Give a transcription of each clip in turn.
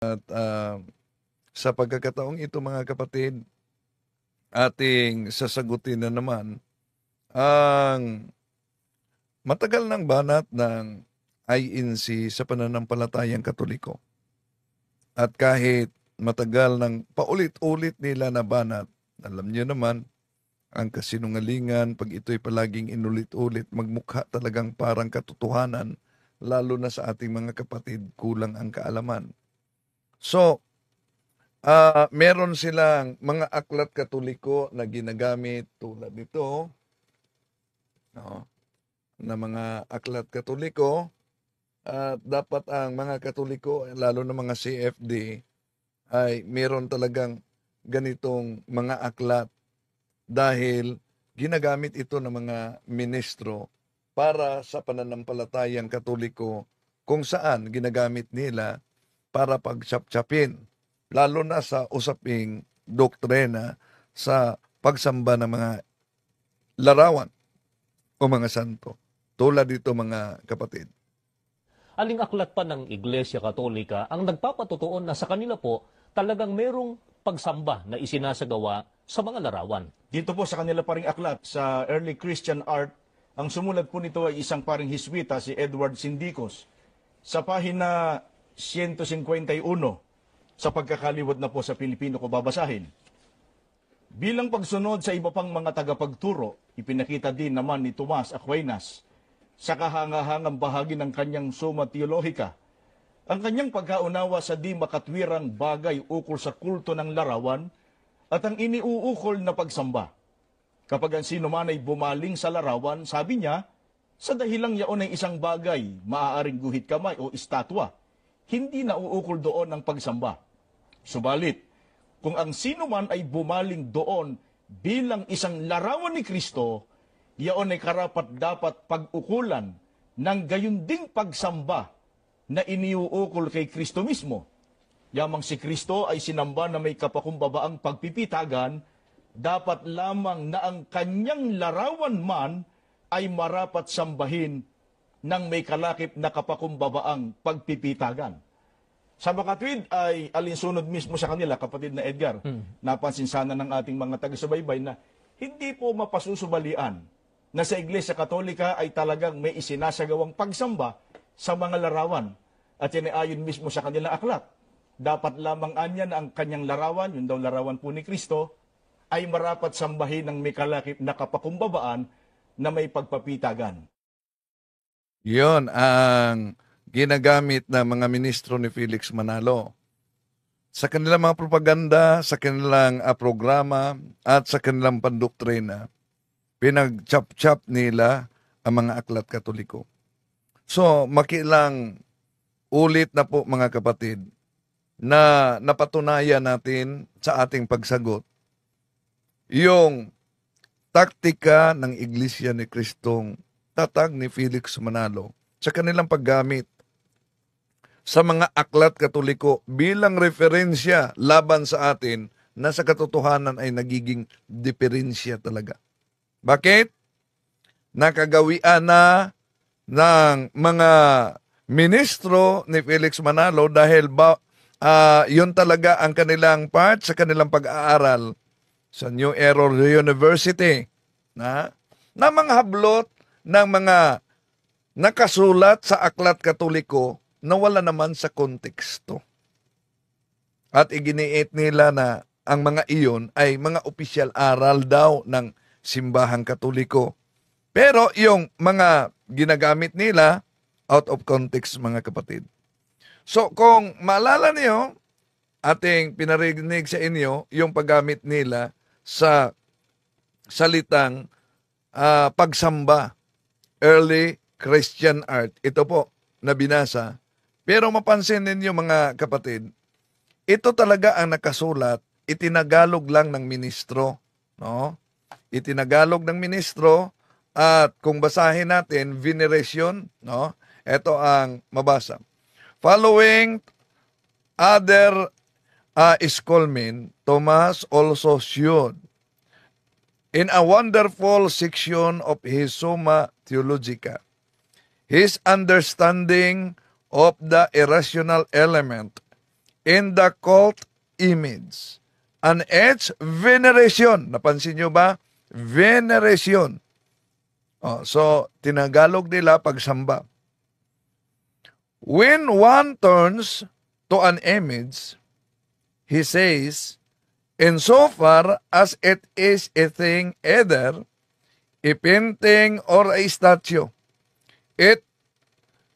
At sa pagkakataong ito mga kapatid, ating sasagutin na naman ang matagal ng banat ng INC sa pananampalatayang Katoliko. At kahit matagal ng paulit-ulit nila na banat, alam niyo naman, ang kasinungalingan, pag ito'y palaging inulit-ulit, magmukha talagang parang katotohanan, lalo na sa ating mga kapatid, kulang ang kaalaman. So, meron silang mga aklat Katoliko na ginagamit tulad nito, no, na mga aklat Katoliko. At dapat ang mga Katoliko, lalo na mga CFD, ay meron talagang ganitong mga aklat dahil ginagamit ito ng mga ministro para sa pananampalatayang Katoliko kung saan ginagamit nila para pagtsaptsapin, lalo na sa usaping doktrina sa pagsamba ng mga larawan o mga santo. Tulad dito mga kapatid. Aling aklat pa ng Iglesia Katolika ang nagpapatutuon na sa kanila po talagang merong pagsamba na isinasagawa sa mga larawan. Dito po sa kanila paring aklat, sa Early Christian Art, ang sumulat po nito ay isang paring Hiswita, si Edward Sindicos. Sa pahina 151, sa pagkakaliwat na po sa Pilipino ko babasahin. Bilang pagsunod sa iba pang mga tagapagturo, ipinakita din naman ni Tomas Aquinas sa kahangahangang bahagi ng kanyang Summa Theologica ang kanyang pagkaunawa sa di makatwirang bagay ukol sa kulto ng larawan at ang iniuukol na pagsamba. Kapag ang sino man ay bumaling sa larawan, sabi niya, sa dahilang yaon ay isang bagay, maaaring guhit kamay o estatwa, hindi na uukol doon ang pagsamba. Subalit, kung ang sino man ay bumaling doon bilang isang larawan ni Kristo, yaon ay karapat dapat pag-ukulan ng gayunding pagsamba na iniuukol kay Kristo mismo. Yamang si Kristo ay sinamba na may kapakumbabaang pagpipitagan, dapat lamang na ang kanyang larawan man ay marapat sambahin ng may kalakip na kapakumbabaang pagpipitagan. Sa makatwid ay alinsunod mismo sa kanila, kapatid na Edgar, napansin sana ng ating mga taga-subaybay na hindi po mapasusubalian na sa Iglesia Katolika ay talagang may isinasagawang pagsamba sa mga larawan. At yan ay ayon mismo sa kanilang aklat. Dapat lamang anya na ang kanyang larawan, yun daw larawan po ni Kristo, ay marapat sambahin ng may kalakip na kapakumbabaan na may pagpapitagan. Yon ang ginagamit ng mga ministro ni Felix Manalo. Sa kanilang mga propaganda, sa kanilang programa, at sa kanilang pandoktrina, pinag-chap-chap nila ang mga aklat Katoliko. So, makilang ulit na po mga kapatid na napatunayan natin sa ating pagsagot yung taktika ng Iglesia ni Kristong tatag ni Felix Manalo sa kanilang paggamit sa mga aklat Katoliko bilang referensya laban sa atin na sa katotohanan ay nagiging diferensya talaga. Bakit? Nakagawian na ng mga ministro ni Felix Manalo dahil yun talaga ang kanilang part sa kanilang pag-aaral sa New Era University na mga hablot ng mga nakasulat sa aklat Katoliko na wala naman sa konteksto. At iginiit nila na ang mga iyon ay mga opisyal aral daw ng simbahang Katoliko. Pero yung mga ginagamit nila, out of context mga kapatid. So kung maalala niyo, ating pinarinig sa inyo yung paggamit nila sa salitang pagsamba, early Christian art. Ito po na binasa. Pero mapansin ninyo mga kapatid, ito talaga ang nakasulat, itinagalog lang ng ministro, no? Itinagalog ng ministro at kung basahin natin veneration, no? Ito ang mabasa. Following other schoolmen, Thomas also showed in a wonderful section of his Summa Theologica his understanding of the irrational element in the cult image. An edge veneration. Napansin nyo ba? Veneration. So, tinagalog nila pagsamba. When one turns to an image, he says, insofar as it is a thing either a painting or a statue, it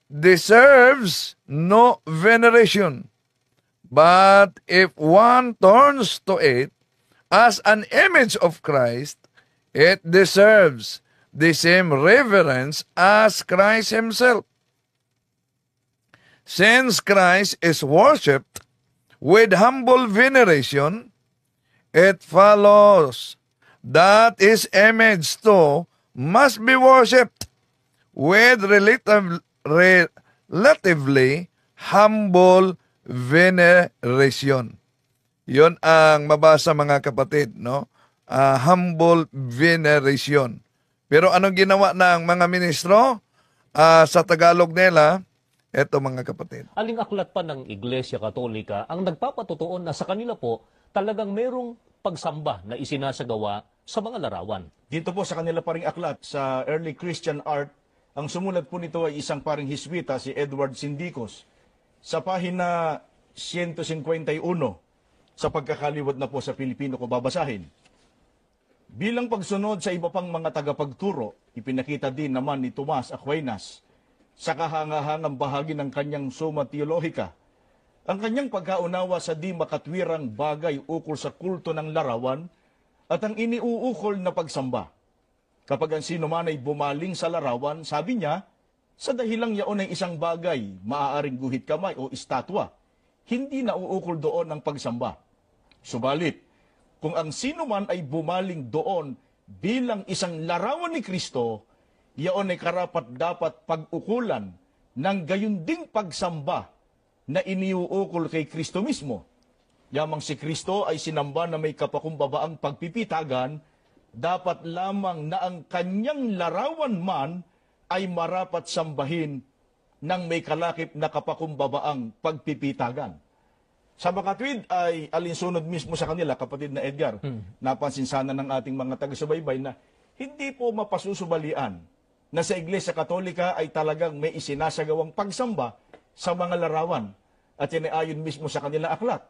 deserves no veneration. But if one turns to it as an image of Christ, it deserves the same reverence as Christ himself. Since Christ is worshipped with humble veneration, it follows that his image too must be worshipped with relatively humble veneration. Yon ang mabasa mga kapatid, no? Humble veneration. Pero anong ginawa ng mga ministro? Sa Tagalog nila, eto mga kapatid. Aling aklat pa ng Iglesia Katolika ang nagpapatutuon na sa kanila po talagang merong pagsamba na isinasagawa sa mga larawan. Dito po sa kanila paring aklat, sa Early Christian Art, ang sumulat po nito ay isang paring Hiswita, si Edward Sindicos. Sa pahina 151, sa pagkakaliwat na po sa Pilipino ko babasahin. Bilang pagsunod sa iba pang mga tagapagturo, ipinakita din naman ni Tomas Aquinas sa kahangahangang bahagi ng kanyang Summa Theologica ang kanyang pagkaunawa sa di makatwirang bagay ukol sa kulto ng larawan at ang iniuukol na pagsamba. Kapag ang sino man ay bumaling sa larawan, sabi niya, sa dahilang yaon ay isang bagay, maaaring guhit kamay o estatwa, hindi na uukol doon ang pagsamba. Subalit, kung ang sino man ay bumaling doon bilang isang larawan ni Kristo, yaon ay karapat dapat pag-ukulan ng gayunding pagsamba na iniuukol kay Kristo mismo. Yamang si Kristo ay sinamba na may kapakumbabaang pagpipitagan, dapat lamang na ang kanyang larawan man ay marapat sambahin ng may kalakip na kapakumbabaang pagpipitagan. Sa makatwid ay alinsunod mismo sa kanila, kapatid na Edgar, napansin sana ng ating mga taga-subaybay na hindi po mapasusubalian na sa Iglesia Katolika ay talagang may isinasagawang pagsamba sa mga larawan. At yan ay ayon mismo sa kanila aklat.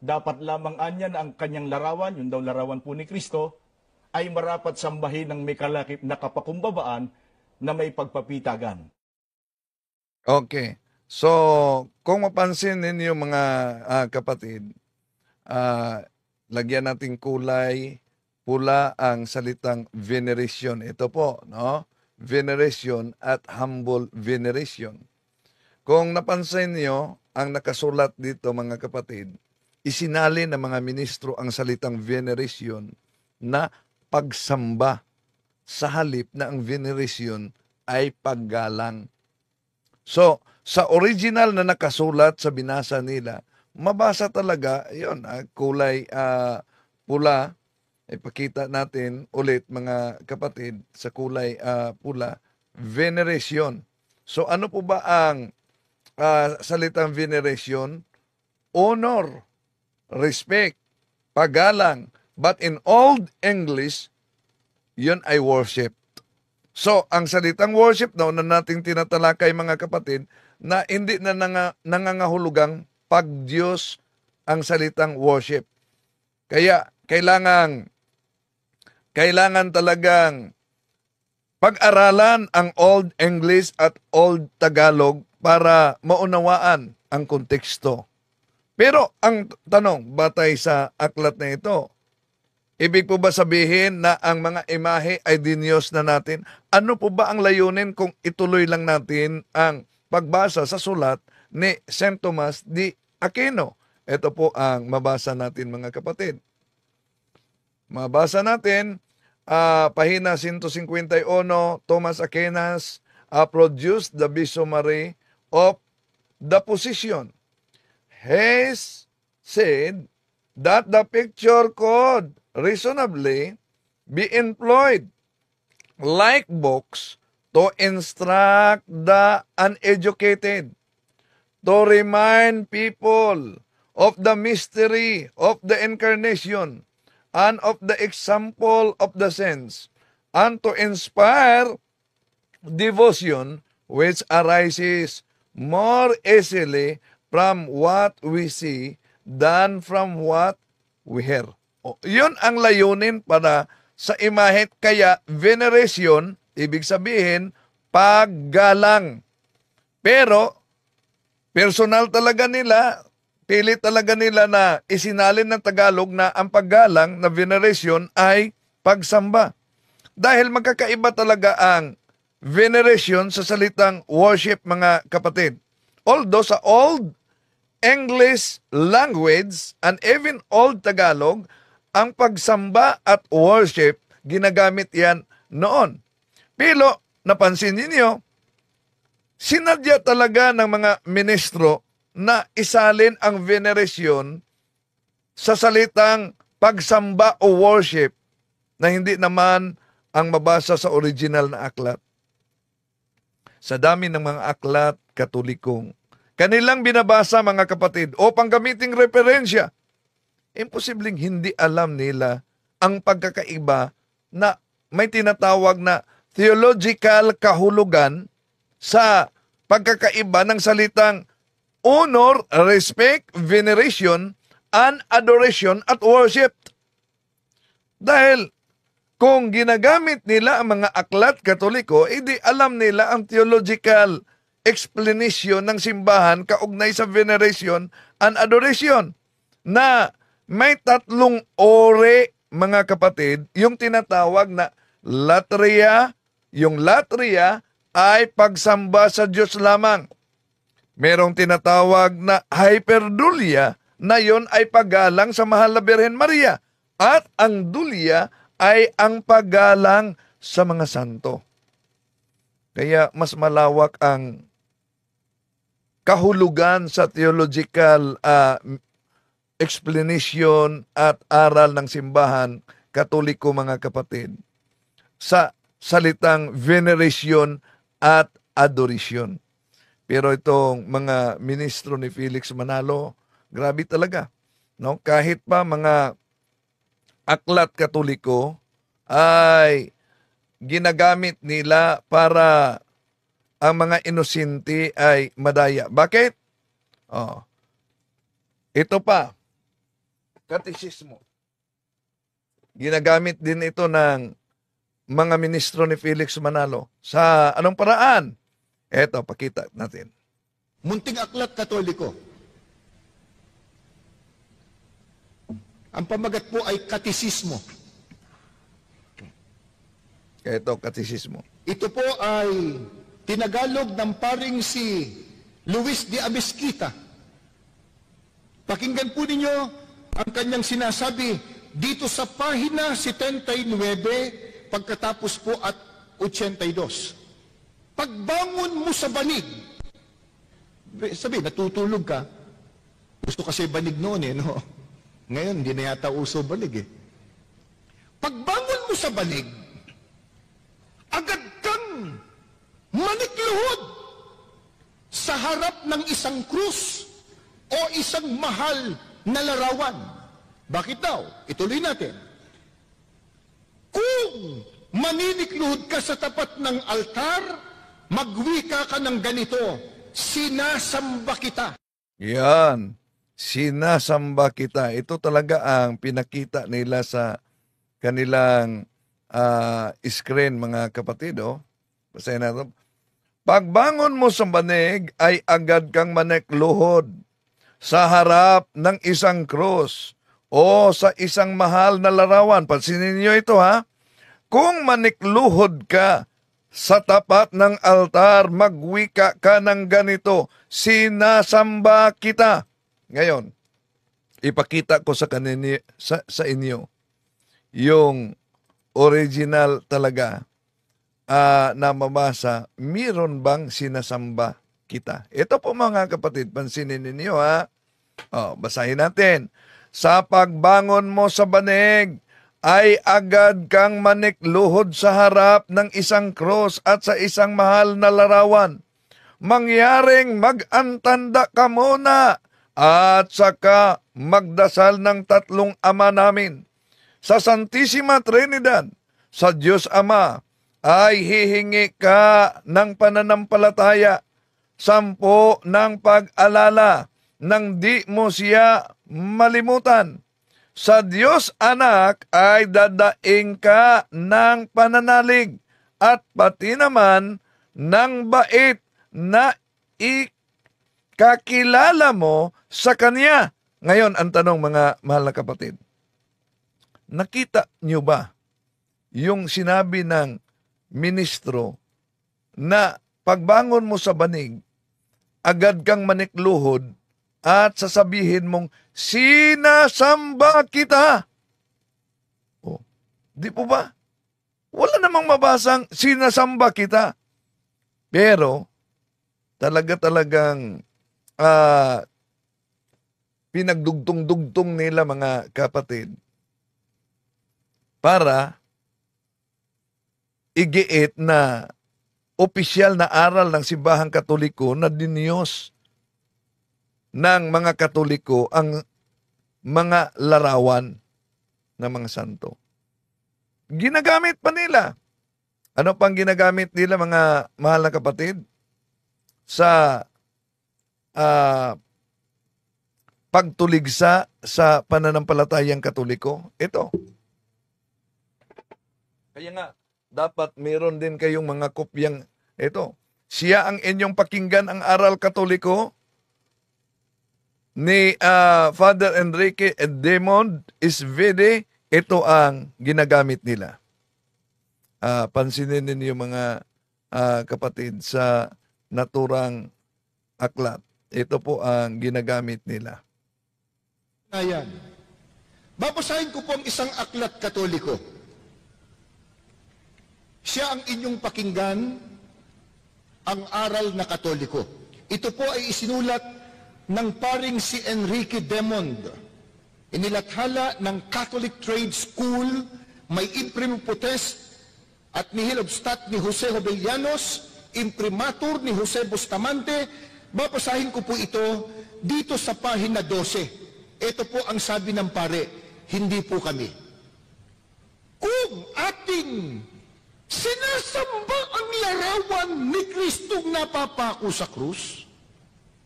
Dapat lamang anya na ang kanyang larawan, yung daw larawan po ni Kristo, ay marapat sambahin ng may kalakip na kapakumbabaan na may pagpapitagan. Okay. So, kung mapansin ninyo mga kapatid, lagyan nating kulay pula ang salitang veneration. Ito po, no? Veneration at humble veneration. Kung napansin niyo, ang nakasulat dito mga kapatid, isinalin ng mga ministro ang salitang veneration na pagsamba sa halip na ang veneration ay paggalang. So, sa original na nakasulat sa binasa nila, mabasa talaga, yun, kulay pula. Ipakita natin ulit mga kapatid sa kulay pula, veneration. So, ano po ba ang salitang veneration? Honor, respect, paggalang. But in Old English, yun ay worship. So, ang salitang worship na nating tinatalakay mga kapatid, na hindi na nangangahulugang pag-Diyos ang salitang worship. Kaya, kailangan talagang pag-aralan ang Old English at Old Tagalog para maunawaan ang konteksto. Pero ang tanong, batay sa aklat na ito, ibig po ba sabihin na ang mga imahe ay dinyos na natin? Ano po ba ang layunin kung ituloy lang natin ang pagbasa sa sulat ni St. Thomas de Aquino? Ito po ang mabasa natin mga kapatid. Mabasa natin, pahina 151, Thomas Aquinas produced the summary of the position. He said that the picture could reasonably be employed like books to instruct the uneducated, to remind people of the mystery of the incarnation and of the example of the saints, and to inspire devotion which arises more easily from what we see than from what we hear. Yun ang layunin para sa imahe. Kaya veneration, ibig sabihin, paggalang. Pero, personal talaga nila, pilit talaga nila na isinalin ng Tagalog na ang paggalang na veneration ay pagsamba. Dahil magkakaiba talaga ang veneration sa salitang worship, mga kapatid. Although sa Old English language and even Old Tagalog, ang pagsamba at worship, ginagamit yan noon. Pero, napansin niyo, sinadya talaga ng mga ministro na isalin ang veneration sa salitang pagsamba o worship na hindi naman ang mabasa sa original na aklat. Sa dami ng mga aklat katolikong kanilang binabasa, mga kapatid, o panggamiting referensya, imposibleng hindi alam nila ang pagkakaiba na may tinatawag na theological kahulugan sa pagkakaiba ng salitang honor, respect, veneration, and adoration at worship. Dahil kung ginagamit nila ang mga aklat katoliko, hindi alam nila ang theological explanation ng simbahan kaugnay sa veneration and adoration na may tatlong ore, mga kapatid, yung tinatawag na latria. Yung latria ay pagsamba sa Diyos lamang. Merong tinatawag na hyperdulia, na yon ay paggalang sa mahal na Birhen Maria. At ang dulia ay ang paggalang sa mga santo. Kaya mas malawak ang kahulugan sa theological explanation at aral ng simbahan katoliko, mga kapatid, sa salitang veneration at adoration. Pero itong mga ministro ni Felix Manalo, grabe talaga. No? Kahit pa mga aklat katoliko ay ginagamit nila para ang mga inosente ay madaya. Bakit? Ito pa, katekismo. Ginagamit din ito ng mga ministro ni Felix Manalo. Sa anong paraan? Ito, pakita natin. Munting aklat katoliko. Ang pamagat po ay katekismo. Ito, katekismo. Ito po ay tinagalog ng paring si Luis de Abesquita. Pakinggan po ninyo ang kanyang sinasabi dito sa pahina 79, pagkatapos po at 82. Pagbangon mo sa banig, sabi, natutulog ka. Gusto kasi banig noon no? Ngayon, hindi na yata uso banig Pagbangon mo sa banig, agad kang manikluhod sa harap ng isang krus o isang mahal na larawan. Bakit daw? Ituloy natin. Kung maninikluhod ka sa tapat ng altar, magwika ka ng ganito, sinasamba kita. Yan, sinasamba kita. Ito talaga ang pinakita nila sa kanilang screen, mga kapatid. Basahin natin. Pagbangon mo sa banig ay agad kang manikluhod sa harap ng isang krus o sa isang mahal na larawan. Pansinin niyo ito, ha? Kung manikluhod ka sa tapat ng altar, magwika ka ng ganito, sinasamba kita. Ngayon, ipakita ko sa inyo yung original talaga na mabasa, meron bang sinasamba kita? Ito po, mga kapatid, pansinin ninyo, ha? Basahin natin. Sa pagbangon mo sa banig, ay agad kang manikluhod sa harap ng isang krus at sa isang mahal na larawan. Mangyaring mag-antanda ka muna at saka magdasal ng tatlong Ama namin. Sa Santissima Trinidad, sa Diyos Ama, ay hihingi ka ng pananampalataya, 10 ng pag-alala, nang di mo siya malimutan. Sa Diyos Anak ay dadaing ka ng pananalig at pati naman ng bait na ikakilala mo sa Kanya. Ngayon, ang tanong mga mahal na kapatid, nakita niyo ba yung sinabi ng ministro na pagbangon mo sa banig, agad kang manikluhod at sasabihin mong, sinasamba kita. Oh, di po ba? Wala namang mabasang sinasamba kita. Pero, talagang pinagdugtong-dugtong nila mga kapatid para igiit na opisyal na aral ng Simbahang Katoliko na diniyos ng mga Katoliko ang mga larawan ng mga santo. Ginagamit pa nila. Ano pang ginagamit nila mga mahal na kapatid? Sa pagtuligsa sa pananampalatayang Katoliko? Ito. Kaya nga, dapat meron din kayong mga kopyang ito. Siya ang inyong pakinggan ang aral Katoliko ni Father Enrique Demond Isvede. Ito ang ginagamit nila. Pansinin ninyo mga kapatid sa naturang aklat. Ito po ang ginagamit nila. Ayan. Babasahin ko po ang isang aklat Katoliko. Siya ang inyong pakinggan, ang aral na Katoliko. Ito po ay isinulat ng paring si Enrique Demond. Inilathala ng Catholic Trade School, may imprimatur at nihil obstat ni Jose Jovellanos, imprimatur ni Jose Bustamante. Babasahin ko po ito dito sa pahina 12. Ito po ang sabi ng pare, hindi po kami. Kung ating sinasamba ang larawan ni Kristong napapako sa krus,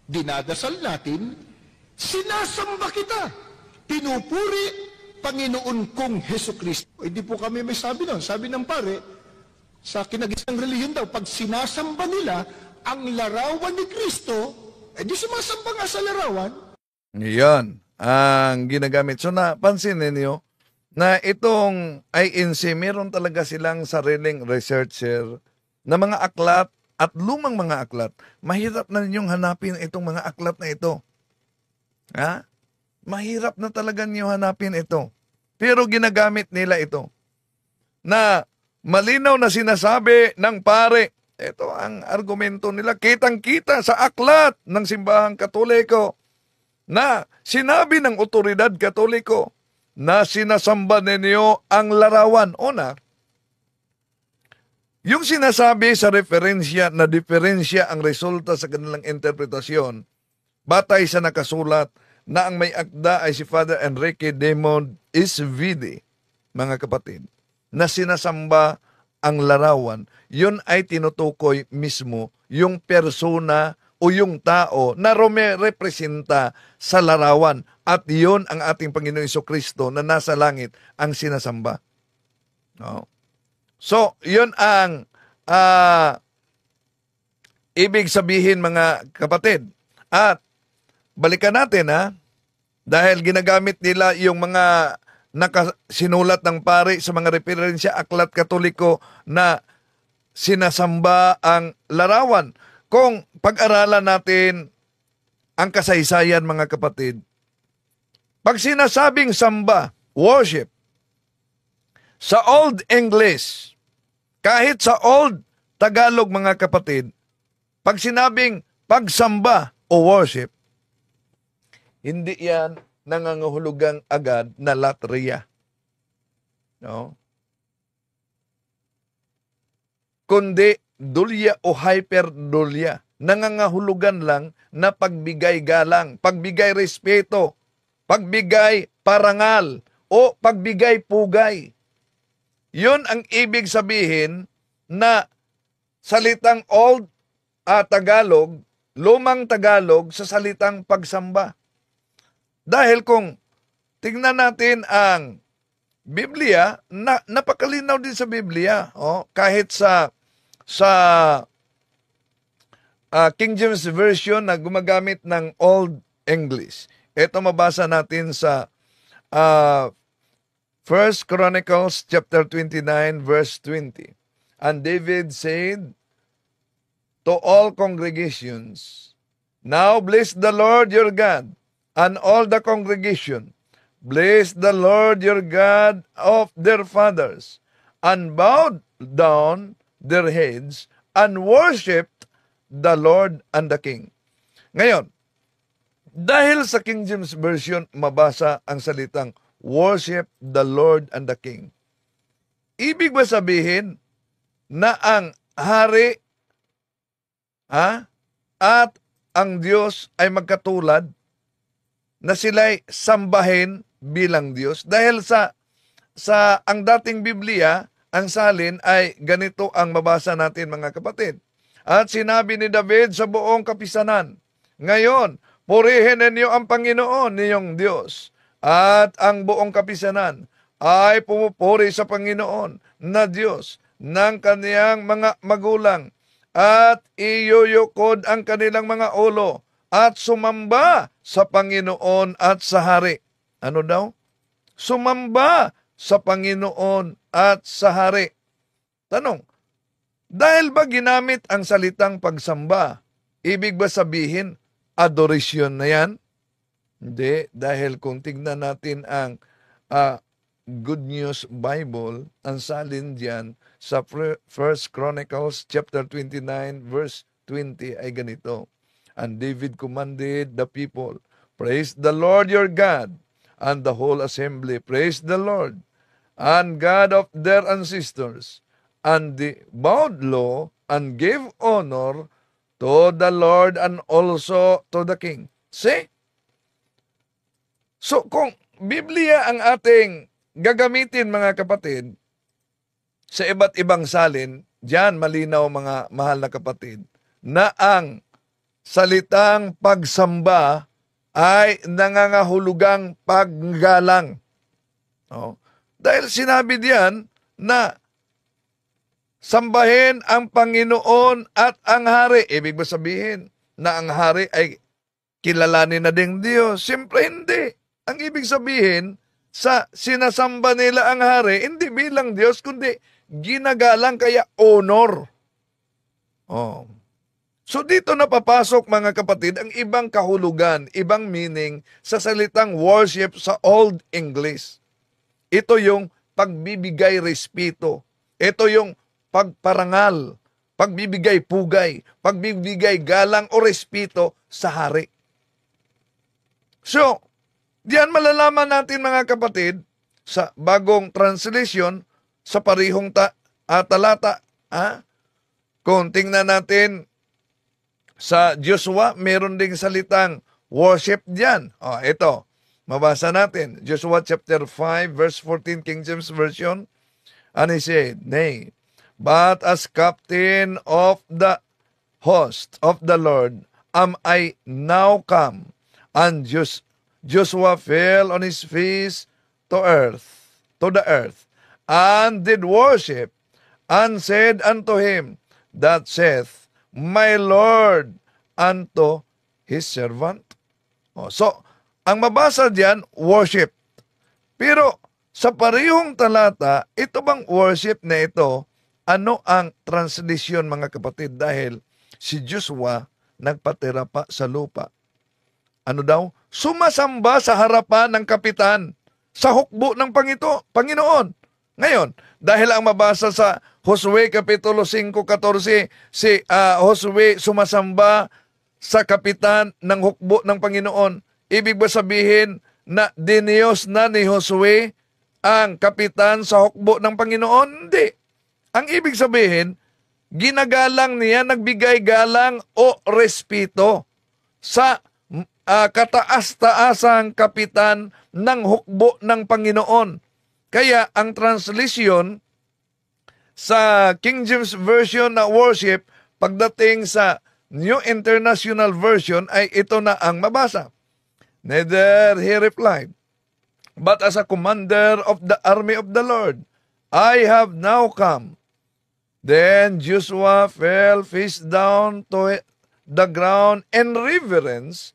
dinadasal natin, sinasamba kita, pinupuri Panginoon kong Heso Kristo. Hindi po kami may sabi nun. Sabi ng pare, sa kinagisang relihiyon daw, pag sinasamba nila ang larawan ni Kristo, di sumasamba nga sa larawan. Yan ang ginagamit. So napansin ninyo na itong INC, meron talaga silang sariling researcher na mga aklat at lumang mga aklat. Mahirap na ninyong hanapin itong mga aklat na ito. Ha? Mahirap na talaga niyo hanapin ito. Pero ginagamit nila ito. Na malinaw na sinasabi ng pare, ito ang argumento nila, kitang-kita sa aklat ng Simbahang Katoliko na sinabi ng otoridad Katoliko na sinasamba ninyo ang larawan. Una, yung sinasabi sa referensya na diferensya ang resulta sa kanilang interpretasyon, batay sa nakasulat na ang may akda ay si Father Enrique Demond Isvede, mga kapatid, na sinasamba ang larawan, yun ay tinutukoy mismo yung persona o yung tao na representa sa larawan. At yun ang ating Panginoon Jesucristo na nasa langit ang sinasamba. No? So, yun ang ibig sabihin mga kapatid. At balikan natin dahil ginagamit nila yung mga nakasinulat ng pari sa mga referensya aklat Katoliko na sinasamba ang larawan. Kung pag-aralan natin ang kasaysayan mga kapatid, pag sinasabing samba, worship, sa Old English, kahit sa Old Tagalog mga kapatid, pag sinabing pagsamba o worship, hindi yan nangangahulugang agad na latria. No? Kundi dulya o hyperdulya. nangangahulugan lang na pagbigay galang, pagbigay respeto, pagbigay parangal, o pagbigay pugay. Yun ang ibig sabihin na salitang Old Tagalog, Lumang Tagalog sa salitang pagsamba. Dahil kung tingnan natin ang Biblia, napakalinaw din sa Biblia. Kahit sa King James Version na gumagamit ng Old English. Ito mabasa natin sa 1 Chronicles chapter 29 verse 20. And David said to all congregations, "Now bless the Lord your God." And all the congregation blessed the Lord your God of their fathers, and bowed down their heads, and worshipped the Lord and the King. Ngayon, dahil sa King James Version, mabasa ang salitang worship the Lord and the King. Ibig ba sabihin na ang hari at ang Diyos ay magkatulad, na sila'y sambahin bilang Diyos? Dahil sa ang dating Biblia, ang salin ay ganito ang mabasa natin, mga kapatid. At sinabi ni David sa buong kapisanan, "Ngayon, purihin ninyo ang Panginoon ninyong Diyos." At ang buong kapisanan ay pumupuri sa Panginoon na Diyos ng kaniyang mga magulang, at iyuyukod ang kanilang mga ulo at sumamba sa Panginoon at sa hari. Ano daw? Sumamba sa Panginoon at sa hari. Tanong, dahil ba ginamit ang salitang pagsamba, ibig ba sabihin adoration na yan? Hindi, dahil kung tignan natin ang Good News Bible, ang salin diyan sa 1 Chronicles chapter 29 verse 20 ay ganito. And David commanded the people, "Praise the Lord your God," and the whole assembly praised the Lord and God of their ancestors, and they bowed low and gave honor to the Lord and also to the King. See? So kung Biblia ang ating gagamitin, mga kapatid, sa iba't ibang salin, diyan malinaw, mga mahal na kapatid, na ang salitang pagsamba ay nangangahulugang paggalang. Dahil sinabi diyan na sambahin ang Panginoon at ang hari. Ibig ba sabihin na ang hari ay kilalanin na ding Diyos? Siyempre hindi. Ang ibig sabihin, sa sinasamba nila ang hari, hindi bilang Diyos, kundi ginagalang, kaya honor. So dito napapasok, mga kapatid, ang ibang kahulugan, ibang meaning sa salitang worship sa Old English. Ito yung pagbibigay respeto. Ito yung pagparangal, pagbibigay pugay, pagbibigay galang o respeto sa hari. So, diyan malalaman natin, mga kapatid, sa bagong translation, sa parihong talata, kung tingnan natin sa Joshua, meron ding salitang worship diyan. Ito, mabasa natin. Joshua chapter 5, verse 14, King James Version. And he said, "Nay, but as captain of the host of the Lord am I now come." And Joshua fell on his face to the earth, and did worship, and said unto him that saith, "My Lord," unto his servant. So, ang mabasa diyan, worship. Pero sa parehong talata, ito bang worship na ito, ano ang translation, mga kapatid? Dahil si Joshua nagpatira pa sa lupa. Ano daw? Sumasamba sa harapan ng kapitan sa hukbo ng Panginoon. Ngayon, dahil ang mabasa sa Josue Kapitulo 5:14, si Josue sumasamba sa kapitan ng hukbo ng Panginoon. Ibig ba sabihin na diniyos na ni Josue ang kapitan sa hukbo ng Panginoon? Hindi. Ang ibig sabihin, ginagalang niya, nagbigay galang o respeto sa kataas-taasang kapitan ng hukbo ng Panginoon. Kaya ang translation sa King James Version na worship, pagdating sa New International Version, ay ito na ang mabasa. Neither he replied, but as a commander of the army of the Lord, I have now come. Then Joshua fell face down to the ground in reverence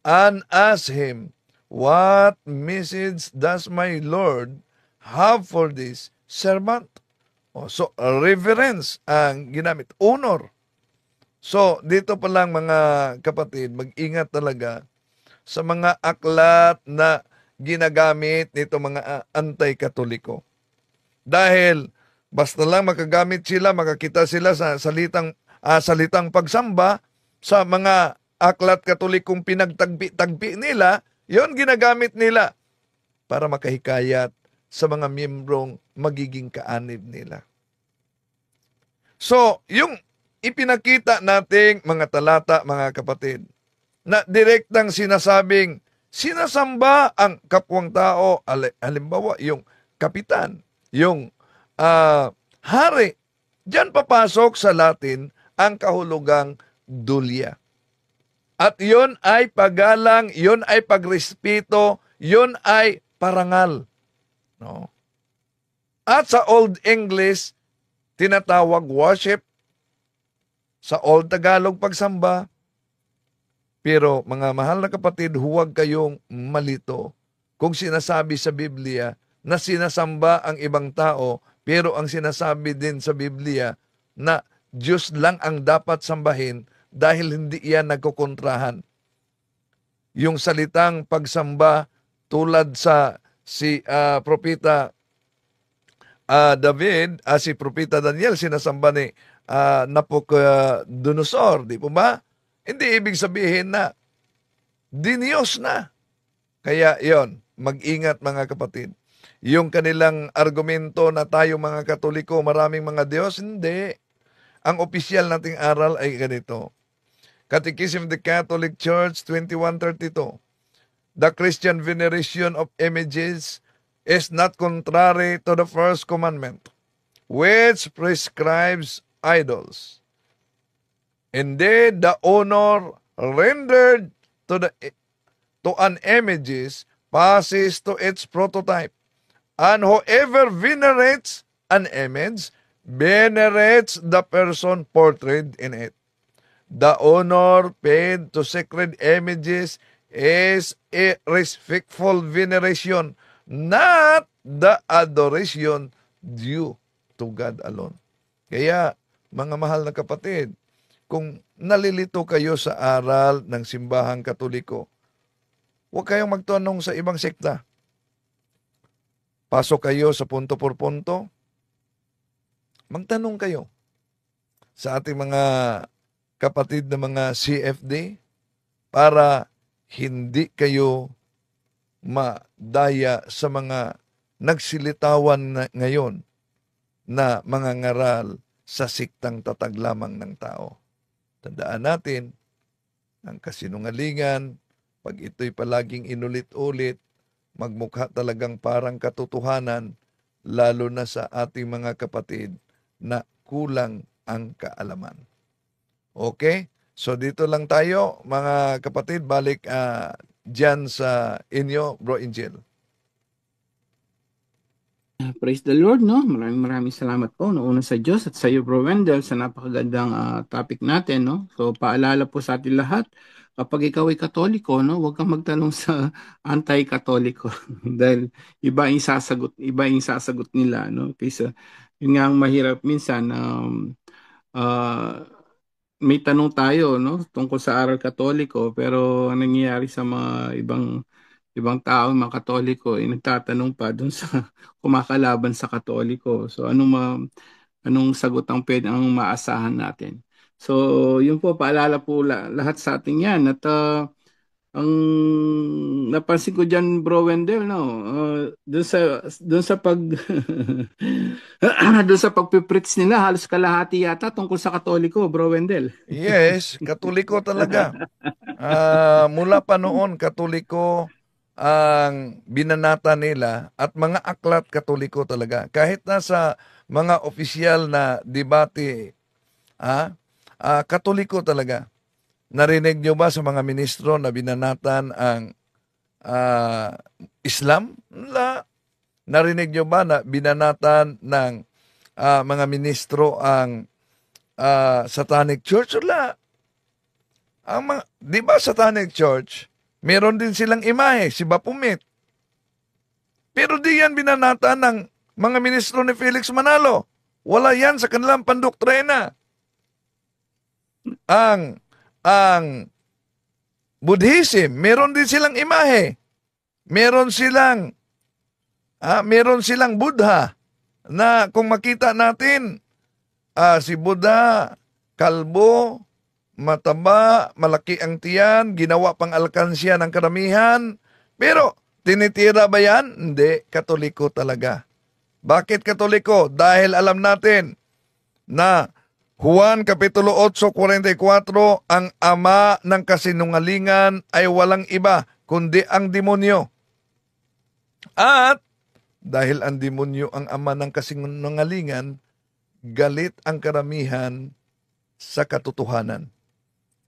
and asked him, what message does my Lord have for this servant? So, reverence ang ginamit. Honor. So, dito pa lang mga kapatid, mag-ingat talaga sa mga aklat na ginagamit nito mga anti-katoliko. Dahil basta lang makagamit sila, makakita sila sa salitang pagsamba sa mga aklat katolikong pinagtagpi-tagpi nila, yon ginagamit nila para makahikayat sa mga miyembrong magiging kaanib nila. So, yung ipinakita nating mga talata, mga kapatid, na direktang sinasabing, sinasamba ang kapwang tao, halimbawa, yung kapitan, yung hari. Diyan papasok sa Latin ang kahulugang dulya. At yon ay paggalang, yon ay pagrespeto, yon ay parangal. No? At sa Old English, tinatawag worship. Sa Old Tagalog, pagsamba. Pero mga mahal na kapatid, huwag kayong malito kung sinasabi sa Biblia na sinasamba ang ibang tao, pero ang sinasabi din sa Biblia na Diyos lang ang dapat sambahin dahil hindi iyan nagkukontrahan. Yung salitang pagsamba tulad sa propeta David, si propeta Daniel, sinasamba ni Nabucodonosor, di po ba? Hindi ibig sabihin na diniyos na. Kaya yon, mag-ingat mga kapatid. Yung kanilang argumento na tayo mga Katoliko, maraming mga Diyos, hindi. Ang opisyal nating aral ay ganito. Catechism of the Catholic Church 2132. The Christian veneration of images is not contrary to the first commandment, which prescribes idols. Indeed, the honor rendered to an images passes to its prototype, and whoever venerates an image venerates the person portrayed in it. The honor paid to sacred images is a respectful veneration, not the adoration due to God alone. Kaya, mga mahal na kapatid, kung nalilito kayo sa aral ng simbahang Katoliko, huwag kayong magtanong sa ibang sekta. Pasok kayo sa punto por punto, magtanong kayo sa ating mga kapatid na mga CFD para hindi kayo madaya sa mga nagsilitawan ngayon na mga ngaral sa siktang tatag lamang ng tao. Tandaan natin, ang kasinungalingan, pag ito'y palaging inulit-ulit, magmukha talagang parang katotohanan, lalo na sa ating mga kapatid na kulang ang kaalaman. Okay? So dito lang tayo, mga kapatid, balik dyan sa inyo, Bro Angel. Praise the Lord, no? Maraming salamat po, no? Una sa Diyos at sa iyo, Bro Wendell, sa napakagandang topic natin, no? So, paalala po sa atin lahat, kapag ikaw ay Katoliko, no, huwag kang magtanong sa anti-Katoliko dahil iba yung sasagot nila, no? Kaysa, yun nga ang mahirap minsan, may tanong tayo, no, tungkol sa aral Katoliko, pero ang nangyayari sa mga ibang tao, mga Katoliko, nagtatanong pa dun sa kumakalaban sa Katoliko. So anong sagot ang maasahan natin? So yun po, paalala po lahat sa atin yan at ang napansin ko diyan, Bro Wendell, no, doon sa pag doon sa pagpipreach nila, halos kalahati yata tungkol sa Katoliko, Bro Wendell. Yes, Katoliko talaga. Mula pa noon, Katoliko ang binanata nila at mga aklat Katoliko talaga. Kahit nasa mga opisyal na debate, Katoliko talaga. Narinig nyo ba sa mga ministro na binanatan ang Islam? La. Narinig nyo ba na binanatan ng mga ministro ang Satanic Church? Wala. Di ba Satanic Church, meron din silang imahe, si Baphomet. Pero di yan binanatan ng mga ministro ni Felix Manalo. Wala yan sa kanilang pandoktrina. Ang Buddhism, meron din silang imahe. Meron silang Buddha na kung makita natin, si Buddha, kalbo, mataba, malaki ang tiyan, ginawa pang alkansya ng karamihan. Pero, tinitira ba yan? Hindi, Katoliko talaga. Bakit Katoliko? Dahil alam natin na Juan Kapitulo 8:44, ang ama ng kasinungalingan ay walang iba, kundi ang demonyo. At, dahil ang demonyo ang ama ng kasinungalingan, galit ang karamihan sa katotohanan.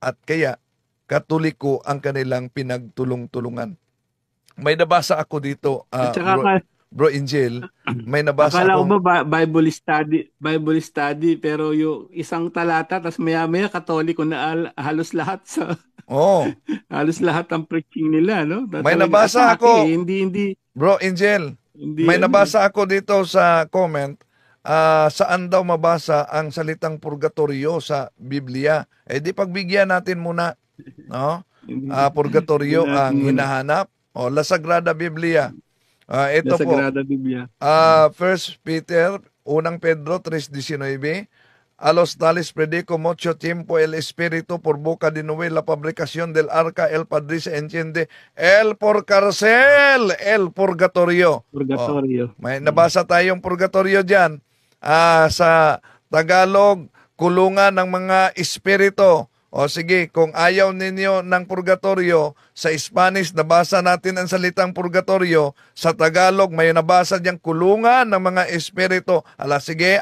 At kaya, Katoliko ang kanilang pinagtulong-tulungan. May nabasa ako dito, Bro Angel, may nabasa akala akong... ko ba Bible study, pero yung isang talata, tapos maya-maya Katoliko na halos lahat halos lahat ang preaching nila, no? May nabasa ako, hindi. Bro Angel, may nabasa ako dito sa comment, saan daw mabasa ang salitang purgatorio sa Biblia? Di pagbigyan natin muna, no? Purgatorio ang hinahanap. La Sagrada Biblia. Ito La po. Sagrada Biblia. 1 Peter, 1 Pedro 3:19, a los tales predico mucho tiempo el Espíritu por boca de Noé la fabricación del arca, el Padre se entiende, el por cárcel, el purgatorio. Purgatorio. May nabasa tayong purgatorio dyan. Sa Tagalog, kulungan ng mga espiritu. Sige, kung ayaw ninyo ng purgatorio, sa Spanish, nabasa natin ang salitang purgatorio. Sa Tagalog, may nabasa diyang kulungan ng mga espiritu. Sige,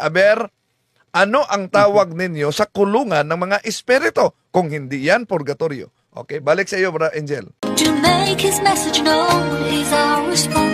ano ang tawag ninyo sa kulungan ng mga espiritu? Kung hindi yan, purgatorio. Okay, balik sa iyo, Bro Angel. To make his message known is our response.